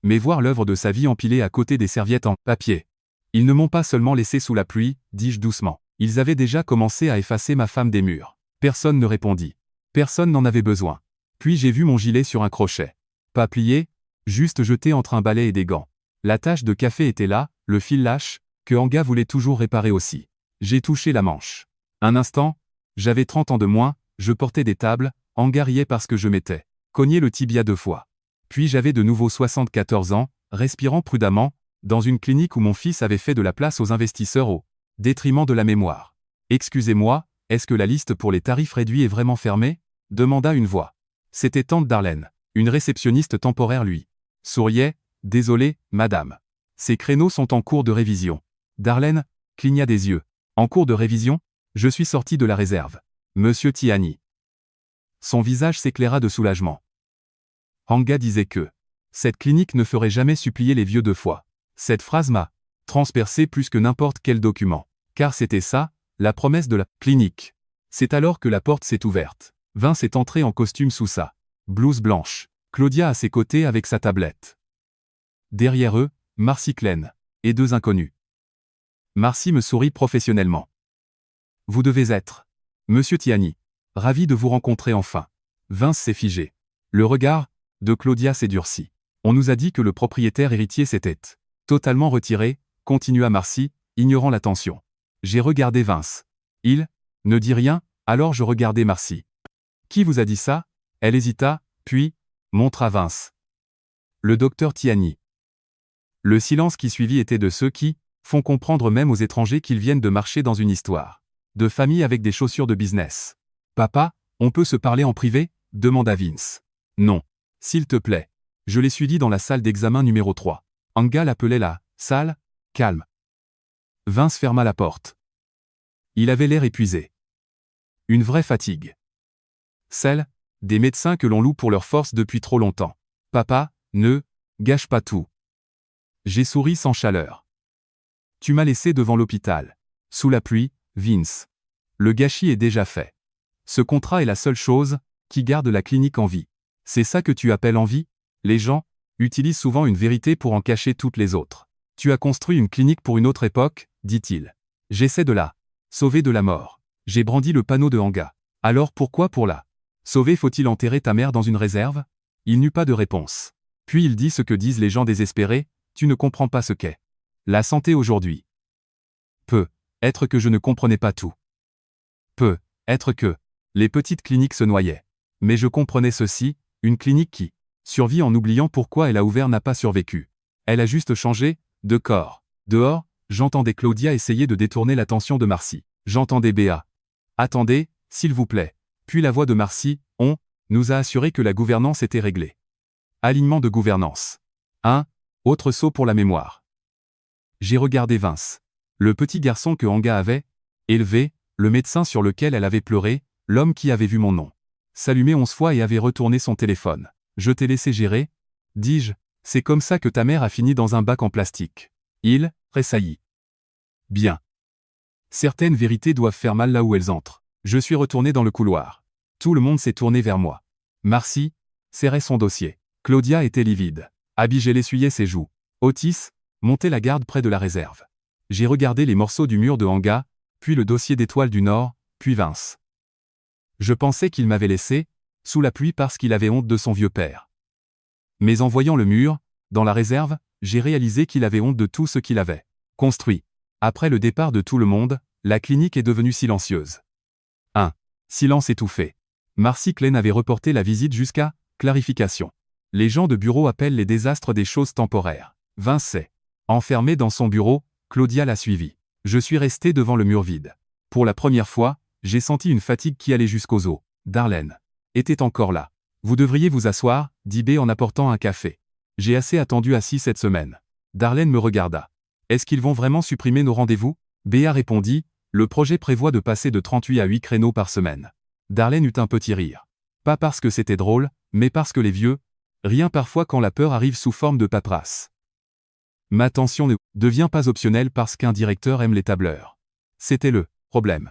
Mais voir l'œuvre de sa vie empilée à côté des serviettes en papier. Ils ne m'ont pas seulement laissé sous la pluie, dis-je doucement. Ils avaient déjà commencé à effacer ma femme des murs. Personne ne répondit. Personne n'en avait besoin. Puis j'ai vu mon gilet sur un crochet. Pas plié, juste jeté entre un balai et des gants. La tache de café était là, le fil lâche, que Anga voulait toujours réparer aussi. J'ai touché la manche. Un instant, j'avais 30 ans de moins, je portais des tables, Anga riait parce que je m'étais cogné le tibia 2 fois. Puis j'avais de nouveau 74 ans, respirant prudemment, dans une clinique où mon fils avait fait de la place aux investisseurs au détriment de la mémoire. Excusez-moi, est-ce que la liste pour les tarifs réduits est vraiment fermée? Demanda une voix. C'était tante Darlene, une réceptionniste temporaire lui. Souriait, désolé, madame. Ces créneaux sont en cours de révision. Darlene cligna des yeux. En cours de révision? Je suis sorti de la réserve. Monsieur Tiani. Son visage s'éclaira de soulagement. Anga disait que cette clinique ne ferait jamais supplier les vieux 2 fois. Cette phrase m'a transpercé plus que n'importe quel document. Car c'était ça, la promesse de la clinique. C'est alors que la porte s'est ouverte. Vince est entré en costume sous sa blouse blanche. Claudia à ses côtés avec sa tablette. Derrière eux, Marcy Klein et 2 inconnus. Marcy me sourit professionnellement. Vous devez être Monsieur Tiani. Ravi de vous rencontrer enfin. Vince s'est figé. Le regard de Claudia s'est durci. On nous a dit que le propriétaire héritier s'était totalement retiré, continua Marcy, ignorant la tension. J'ai regardé Vince. Il ne dit rien, alors je regardai Marcy. Qui vous a dit ça? Elle hésita, puis montra Vince. Le docteur Tiani. Le silence qui suivit était de ceux qui font comprendre même aux étrangers qu'ils viennent de marcher dans une histoire de famille avec des chaussures de business. Papa, on peut se parler en privé? Demanda Vince. Non. S'il te plaît. Je l'ai suivi dans la salle d'examen numéro 3. Anga l'appelait la salle, calme. Vince ferma la porte. Il avait l'air épuisé. Une vraie fatigue. Celle des médecins que l'on loue pour leur force depuis trop longtemps. Papa, ne gâche pas tout. J'ai souri sans chaleur. Tu m'as laissé devant l'hôpital. Sous la pluie, Vince. Le gâchis est déjà fait. Ce contrat est la seule chose qui garde la clinique en vie. C'est ça que tu appelles en vie? Les gens utilisent souvent une vérité pour en cacher toutes les autres. Tu as construit une clinique pour une autre époque, dit-il. J'essaie de la sauver de la mort. J'ai brandi le panneau de Anga. Alors pourquoi pour la sauver faut-il enterrer ta mère dans une réserve? Il n'eut pas de réponse. Puis il dit ce que disent les gens désespérés, tu ne comprends pas ce qu'est la santé aujourd'hui. Peut être que je ne comprenais pas tout. Peut être que les petites cliniques se noyaient. Mais je comprenais ceci, Une clinique qui survit en oubliant pourquoi elle a ouvert n'a pas survécu. Elle a juste changé de corps. Dehors, j'entendais Claudia essayer de détourner l'attention de Marcy. J'entendais Béa. Attendez, s'il vous plaît. Puis la voix de Marcy, on nous a assuré que la gouvernance était réglée. Alignement de gouvernance. Autre saut pour la mémoire. J'ai regardé Vince. Le petit garçon que Anga avait élevé, le médecin sur lequel elle avait pleuré, l'homme qui avait vu mon nom s'allumer 11 fois et avait retourné son téléphone. Je t'ai laissé gérer, dis-je, c'est comme ça que ta mère a fini dans un bac en plastique. Il tressaillit. Bien. Certaines vérités doivent faire mal là où elles entrent. Je suis retourné dans le couloir. Tout le monde s'est tourné vers moi. Marcy serrait son dossier. Claudia était livide. Abigail essuyait ses joues. Otis montait la garde près de la réserve. J'ai regardé les morceaux du mur de Anga, puis le dossier d'Étoile du Nord, puis Vince. Je pensais qu'il m'avait laissé, sous la pluie parce qu'il avait honte de son vieux père. Mais en voyant le mur, dans la réserve, j'ai réalisé qu'il avait honte de tout ce qu'il avait construit. Après le départ de tout le monde, la clinique est devenue silencieuse. Un silence étouffé. Marcy Klein avait reporté la visite jusqu'à clarification. Les gens de bureau appellent les désastres des choses temporaires. Vince s'est enfermé dans son bureau, Claudia l'a suivi. Je suis resté devant le mur vide. Pour la première fois, j'ai senti une fatigue qui allait jusqu'aux os. Darlene était encore là. Vous devriez vous asseoir, dit B en apportant un café. J'ai assez attendu assis cette semaine. Darlene me regarda. Est-ce qu'ils vont vraiment supprimer nos rendez-vous? Béa répondit, le projet prévoit de passer de 38 à 8 créneaux par semaine. Darlene eut un petit rire. Pas parce que c'était drôle, mais parce que les vieux, rien parfois quand la peur arrive sous forme de paperasse. Ma tension ne devient pas optionnelle parce qu'un directeur aime les tableurs. C'était le problème.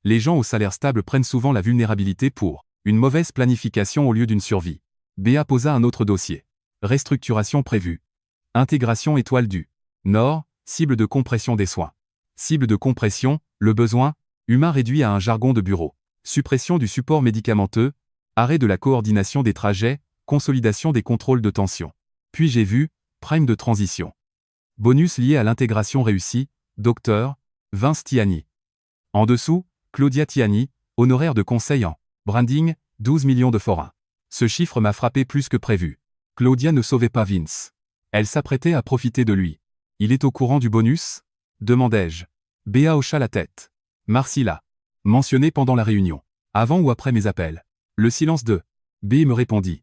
Les gens au salaire stable prennent souvent la vulnérabilité pour une mauvaise planification au lieu d'une survie. Béa posa un autre dossier. Restructuration prévue. Intégration Étoile du Nord, cible de compression des soins. Cible de compression, le besoin humain réduit à un jargon de bureau. Suppression du support médicamenteux, arrêt de la coordination des trajets, consolidation des contrôles de tension. Puis j'ai vu, prime de transition. Bonus lié à l'intégration réussie, Dr. Vince Tiani. En dessous, Claudia Tiani, honoraire de conseil en branding, 12 millions de forains. Ce chiffre m'a frappé plus que prévu. Claudia ne sauvait pas Vince. Elle s'apprêtait à profiter de lui. Il est au courant du bonus? Demandai-je. Béa hocha la tête. Marcy l'a mentionné pendant la réunion. Avant ou après mes appels? Le silence de B me répondit.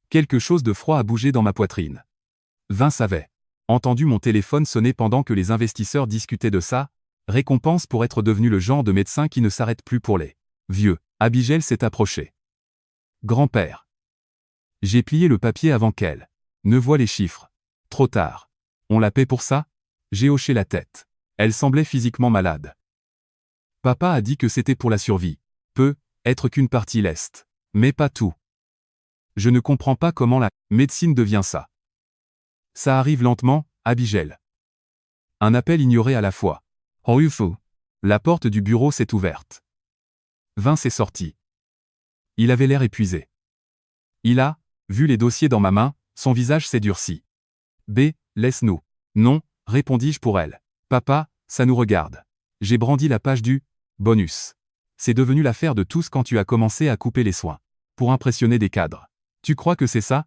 Quelque chose de froid a bougé dans ma poitrine. Vince avait entendu mon téléphone sonner pendant que les investisseurs discutaient de ça, récompense pour être devenu le genre de médecin qui ne s'arrête plus pour les vieux. Abigail s'est approchée. Grand-père. J'ai plié le papier avant qu'elle ne voie les chiffres. Trop tard. On la paie pour ça? J'ai hoché la tête. Elle semblait physiquement malade. Papa a dit que c'était pour la survie. Peut être qu'une partie l'est. Mais pas tout. Je ne comprends pas comment la médecine devient ça. Ça arrive lentement, Abigail. Un appel ignoré à la fois. Oh ufo. La porte du bureau s'est ouverte. Vince est sorti. Il avait l'air épuisé. Il a vu les dossiers dans ma main, son visage s'est durci. B, laisse-nous. Non, répondis-je pour elle. Papa, ça nous regarde. J'ai brandi la page du bonus. C'est devenu l'affaire de tous quand tu as commencé à couper les soins. Pour impressionner des cadres. Tu crois que c'est ça?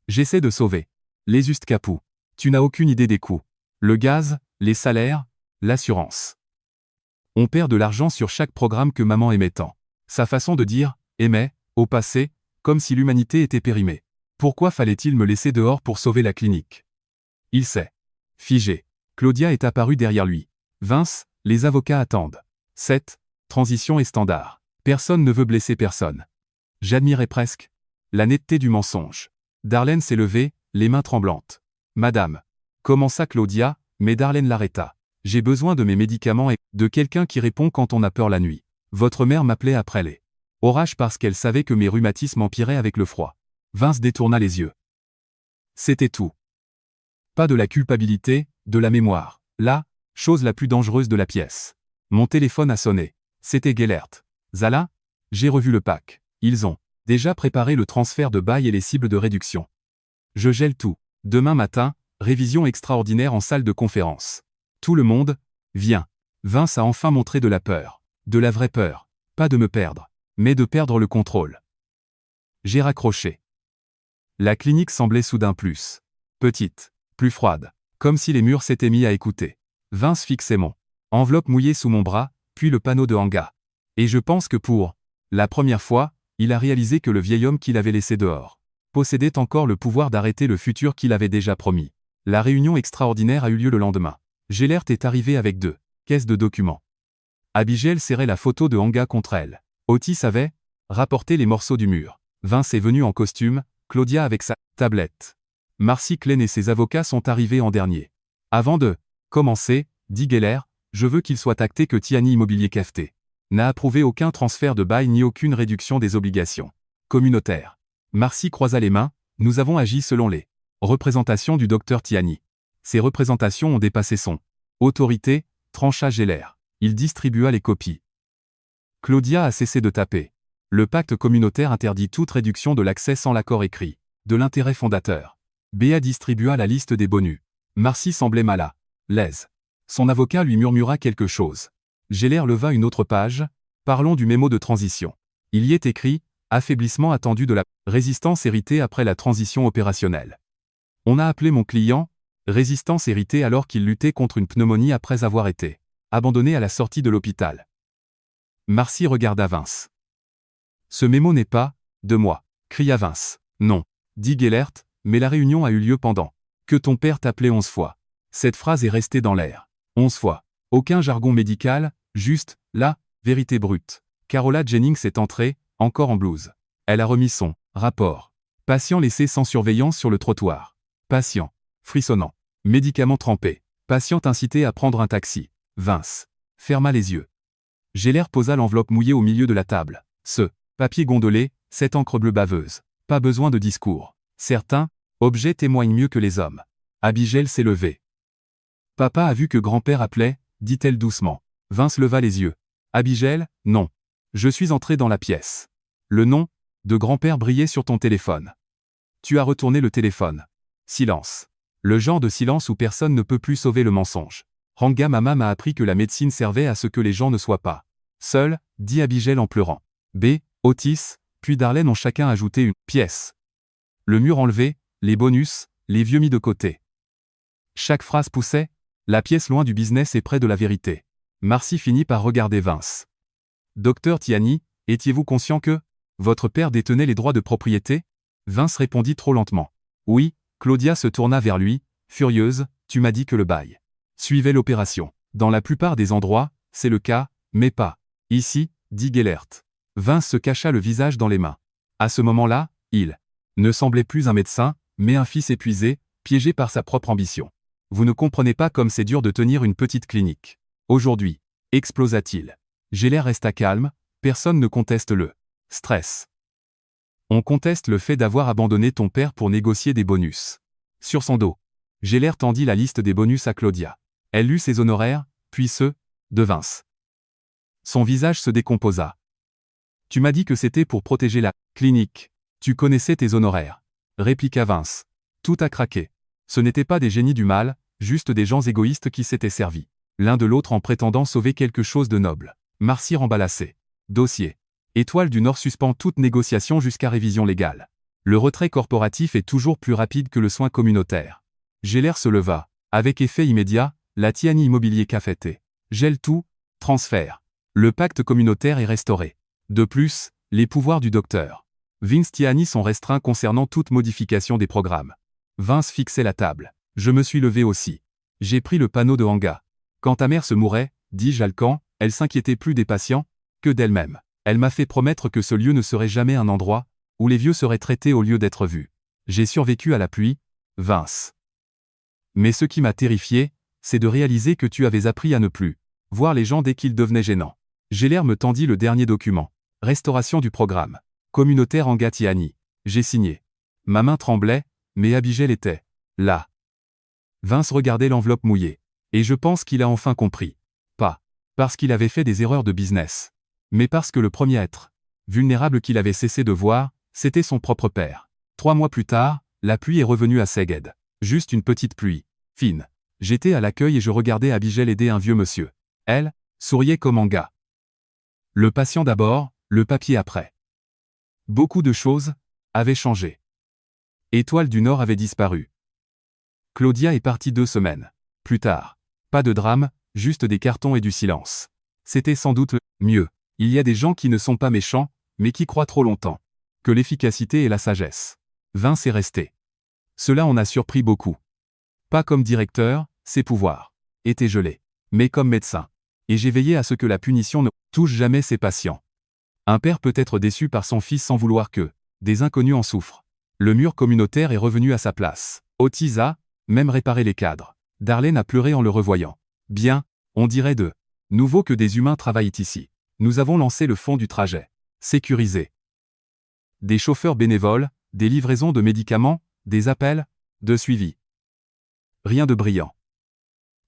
J'essaie de sauver. Les juste capou. Tu n'as aucune idée des coûts. Le gaz, les salaires, l'assurance. On perd de l'argent sur chaque programme que maman aimait tant. Sa façon de dire « aimait » au passé, comme si l'humanité était périmée. Pourquoi fallait-il me laisser dehors pour sauver la clinique? Il s'est figé. Claudia est apparue derrière lui. Vince, les avocats attendent. 7. Transition est standard. Personne ne veut blesser personne. J'admirais presque la netteté du mensonge. Darlene s'est levée, les mains tremblantes. Madame. Commença Claudia, mais Darlene l'arrêta. J'ai besoin de mes médicaments et de quelqu'un qui répond quand on a peur la nuit. Votre mère m'appelait après les orages parce qu'elle savait que mes rhumatismes empiraient avec le froid. Vince détourna les yeux. C'était tout. Pas de la culpabilité, de la mémoire. La chose la plus dangereuse de la pièce. Mon téléphone a sonné. C'était Gellert. Zala? J'ai revu le pack. Ils ont déjà préparé le transfert de bail et les cibles de réduction. Je gèle tout. Demain matin, révision extraordinaire en salle de conférence. Tout le monde vient. Vince a enfin montré de la peur. De la vraie peur. Pas de me perdre, mais de perdre le contrôle. J'ai raccroché. La clinique semblait soudain plus petite, plus froide, comme si les murs s'étaient mis à écouter. Vince fixait mon enveloppe mouillée sous mon bras, puis le panneau de Hanga. Et je pense que pour la première fois, il a réalisé que le vieil homme qu'il avait laissé dehors possédait encore le pouvoir d'arrêter le futur qu'il avait déjà promis. La réunion extraordinaire a eu lieu le lendemain. Gellert est arrivé avec 2 caisses de documents. Abigail serrait la photo de Hanga contre elle. Otis avait rapporté les morceaux du mur. Vince est venu en costume, Claudia avec sa tablette. Marcy Klein et ses avocats sont arrivés en dernier. Avant de commencer, dit Gellert, je veux qu'il soit acté que Tiani Immobilier Café n'a approuvé aucun transfert de bail ni aucune réduction des obligations communautaires. Marcy croisa les mains, nous avons agi selon les représentations du docteur Tiani. Ces représentations ont dépassé son autorité, trancha Gellert. Il distribua les copies. Claudia a cessé de taper. Le pacte communautaire interdit toute réduction de l'accès sans l'accord écrit de l'intérêt fondateur. Béa distribua la liste des bonus. Marcy semblait mal à l'aise. Son avocat lui murmura quelque chose. Gellert leva une autre page. Parlons du mémo de transition. Il y est écrit « Affaiblissement attendu de la résistance héritée après la transition opérationnelle ». On a appelé mon client « Résistance héritée alors qu'il luttait contre une pneumonie après avoir été abandonné à la sortie de l'hôpital ». Marcy regarda Vince. « Ce mémo n'est pas de moi », cria Vince. « Non, dit Gellert, mais la réunion a eu lieu pendant que ton père t'appelait 11 fois. Cette phrase est restée dans l'air. 11 fois. Aucun jargon médical, juste, la vérité brute. Carola Jennings est entrée, encore en blouse. Elle a remis son rapport. Patient laissé sans surveillance sur le trottoir. Patient frissonnant. Médicament trempé. Patient incité à prendre un taxi. Vince ferma les yeux. Gellert posa l'enveloppe mouillée au milieu de la table. Ce papier gondolé, cette encre bleue baveuse. Pas besoin de discours. Certains objets témoignent mieux que les hommes. Abigail s'est levée. Papa a vu que grand-père appelait, dit-elle doucement. Vince leva les yeux. Abigail, non. Je suis entré dans la pièce. Le nom de grand-père brillait sur ton téléphone. Tu as retourné le téléphone. Silence. Le genre de silence où personne ne peut plus sauver le mensonge. Hanga Mama m'a appris que la médecine servait à ce que les gens ne soient pas seuls, dit Abigail en pleurant. B, Otis, puis Darlene ont chacun ajouté une pièce. Le mur enlevé, les bonus, les vieux mis de côté. Chaque phrase poussait, la pièce loin du business et près de la vérité. Marcy finit par regarder Vince. Docteur Tiani, étiez-vous conscient que votre père détenait les droits de propriété? Vince répondit trop lentement. Oui, Claudia se tourna vers lui, furieuse, tu m'as dit que le bail suivait l'opération. Dans la plupart des endroits, c'est le cas, mais pas ici, dit Gellert. Vince se cacha le visage dans les mains. À ce moment-là, il ne semblait plus un médecin, mais un fils épuisé, piégé par sa propre ambition. Vous ne comprenez pas comme c'est dur de tenir une petite clinique. Aujourd'hui, explosa-t-il. Gellert resta calme, personne ne conteste le stress. On conteste le fait d'avoir abandonné ton père pour négocier des bonus. Sur son dos, Gellert tendit la liste des bonus à Claudia. Elle lut ses honoraires, puis ceux de Vince. Son visage se décomposa. Tu m'as dit que c'était pour protéger la clinique. Tu connaissais tes honoraires, répliqua Vince. Tout a craqué. Ce n'étaient pas des génies du mal, juste des gens égoïstes qui s'étaient servis l'un de l'autre en prétendant sauver quelque chose de noble. Marcy rembalassé. Dossier. Étoile du Nord suspend toute négociation jusqu'à révision légale. Le retrait corporatif est toujours plus rapide que le soin communautaire. Gellert se leva. Avec effet immédiat, la Tiani Immobilier Café gèle tout, transfert. Le pacte communautaire est restauré. De plus, les pouvoirs du docteur Vince Tiani sont restreints concernant toute modification des programmes. Vince fixait la table. Je me suis levé aussi. J'ai pris le panneau de Hanga. Quand ta mère se mourait, dis-je Alcan, elle s'inquiétait plus des patients que d'elle-même. Elle m'a fait promettre que ce lieu ne serait jamais un endroit où les vieux seraient traités au lieu d'être vus. J'ai survécu à la pluie, Vince. Mais ce qui m'a terrifié, c'est de réaliser que tu avais appris à ne plus voir les gens dès qu'ils devenaient gênants. Gellert me tendit le dernier document. Restauration du programme. Communautaire Hanga Tiani. J'ai signé. Ma main tremblait, mais Abigail était là. Vince regardait l'enveloppe mouillée. Et je pense qu'il a enfin compris. Pas parce qu'il avait fait des erreurs de business, mais parce que le premier être vulnérable qu'il avait cessé de voir, c'était son propre père. 3 mois plus tard, la pluie est revenue à Szeged. Juste une petite pluie, fine. J'étais à l'accueil et je regardais Abigail aider un vieux monsieur. Elle souriait comme Hanga. Le patient d'abord, le papier après. Beaucoup de choses, avait changé. Étoile du Nord avait disparu. Claudia est partie 2 semaines. Plus tard. Pas de drame, juste des cartons et du silence. C'était sans doute mieux. Il y a des gens qui ne sont pas méchants, mais qui croient trop longtemps que l'efficacité et la sagesse. Vince est resté. Cela en a surpris beaucoup. Pas comme directeur, ses pouvoirs étaient gelés, mais comme médecin. Et j'ai veillé à ce que la punition ne touche jamais ses patients. Un père peut être déçu par son fils sans vouloir que des inconnus en souffrent. Le mur communautaire est revenu à sa place. Otis a même réparé les cadres. Darlene a pleuré en le revoyant. Bien, on dirait de nouveau que des humains travaillent ici. Nous avons lancé le fond du trajet. Sécurisé. Des chauffeurs bénévoles, des livraisons de médicaments, des appels, de suivi. Rien de brillant.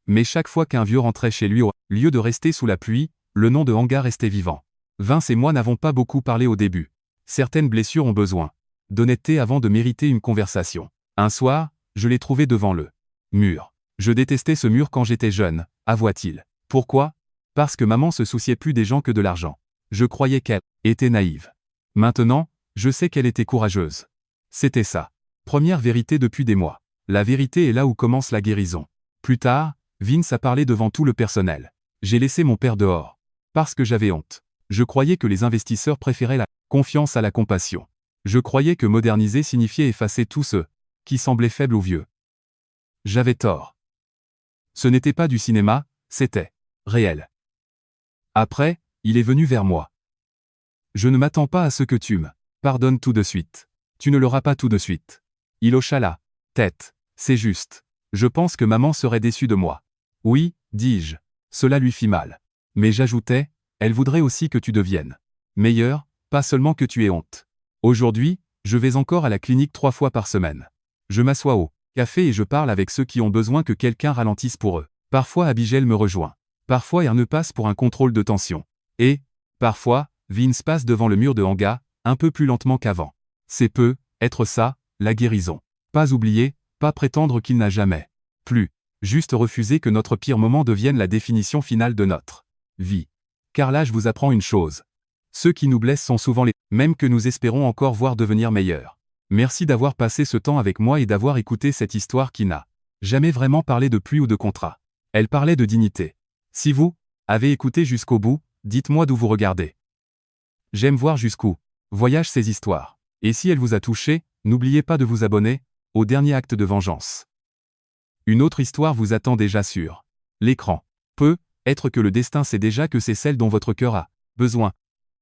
Mais chaque fois qu'un vieux rentrait chez lui au lieu de rester sous la pluie, le nom de hangar restait vivant. Vince et moi n'avons pas beaucoup parlé au début. Certaines blessures ont besoin d'honnêteté avant de mériter une conversation. Un soir, je l'ai trouvé devant le mur. Je détestais ce mur quand j'étais jeune, avoua-t-il. Pourquoi? Parce que maman se souciait plus des gens que de l'argent. Je croyais qu'elle était naïve. Maintenant, je sais qu'elle était courageuse. C'était ça. Première vérité depuis des mois. La vérité est là où commence la guérison. Plus tard, Vince a parlé devant tout le personnel. J'ai laissé mon père dehors. Parce que j'avais honte. Je croyais que les investisseurs préféraient la confiance à la compassion. Je croyais que moderniser signifiait effacer tous ceux qui semblaient faibles ou vieux. J'avais tort. Ce n'était pas du cinéma, c'était réel. Après, il est venu vers moi. Je ne m'attends pas à ce que tu me pardonnes tout de suite. Tu ne l'auras pas tout de suite. Il hocha la tête. C'est juste. Je pense que maman serait déçue de moi. Oui, dis-je. Cela lui fit mal. Mais j'ajoutais, elle voudrait aussi que tu deviennes meilleur, pas seulement que tu aies honte. Aujourd'hui, je vais encore à la clinique 3 fois par semaine. Je m'assois au café et je parle avec ceux qui ont besoin que quelqu'un ralentisse pour eux. Parfois Abigail me rejoint. Parfois Erne passe pour un contrôle de tension. Et, parfois, Vince passe devant le mur de hangar, un peu plus lentement qu'avant. C'est peu, être ça, la guérison. Pas oublier, pas prétendre qu'il n'a jamais plus. Juste refuser que notre pire moment devienne la définition finale de notre vie. Car là je vous apprends une chose. Ceux qui nous blessent sont souvent les mêmes que nous espérons encore voir devenir meilleurs. Merci d'avoir passé ce temps avec moi et d'avoir écouté cette histoire qui n'a jamais vraiment parlé de pluie ou de contrat. Elle parlait de dignité. Si vous avez écouté jusqu'au bout, dites-moi d'où vous regardez. J'aime voir jusqu'où voyagent ces histoires. Et si elle vous a touché, n'oubliez pas de vous abonner au dernier acte de vengeance. Une autre histoire vous attend déjà sur l'écran. Peut être que le destin sait déjà que c'est celle dont votre cœur a besoin.